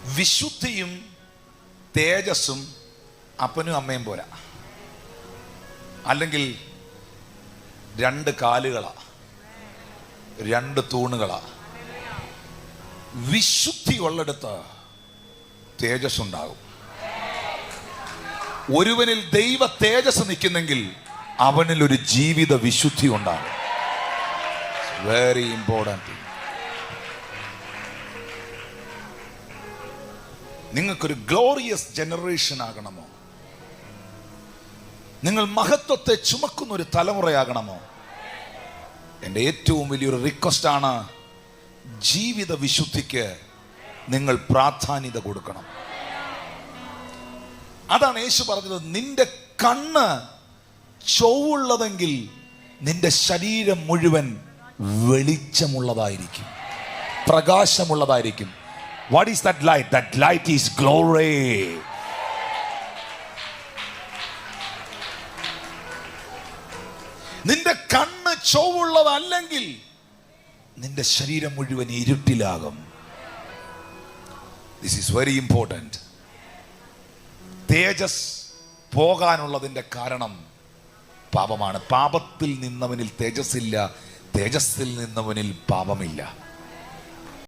വിശുദ്ധിയും തേജസ്സും അപ്പനും അമ്മയും പോരാ. അല്ലെങ്കിൽ രണ്ട് കാലുകളാ, രണ്ട് തൂണുകളാ. വിശുദ്ധി ഉള്ളിടത്ത് തേജസ് ഉണ്ടാകും. ഒരുവനിൽ ദൈവ തേജസ് നിൽക്കുന്നെങ്കിൽ അവനിൽ ഒരു ജീവിത വിശുദ്ധി ഉണ്ടാകും. Very important. നിങ്ങൾക്കൊരു ഗ്ലോറിയസ് ജനറേഷൻ ആകണമോ? നിങ്ങൾ മഹത്വത്തെ ചുമക്കുന്ന ഒരു തലമുറയാകണമോ? എൻ്റെ ഏറ്റവും വലിയൊരു റിക്വസ്റ്റ് ആണ്, ജീവിത വിശുദ്ധിക്ക് നിങ്ങൾ പ്രാധാന്യത കൊടുക്കണം. അതാണ് യേശു പറഞ്ഞത്, നിന്റെ കണ്ണ് ചൊവ്വുള്ളതെങ്കിൽ നിന്റെ ശരീരം മുഴുവൻ വെളിച്ചമുള്ളതായിരിക്കും, പ്രകാശമുള്ളതായിരിക്കും. What is that light? That light is glory. നിന്റെ കണ്ണ് ചൊവ്വുള്ളതല്ലെങ്കിൽ നിന്റെ ശരീരം മുഴുവൻ ഇരുട്ടിലാകും. This is very important. തേജസ് പോകാനുള്ളതിന്റെ കാരണം പാപമാണ്. പാപത്തിൽ നിന്നവനിൽ തേജസ്സില്ല, തേജസ്സിൽ നിന്നവനിൽ പാപമില്ല.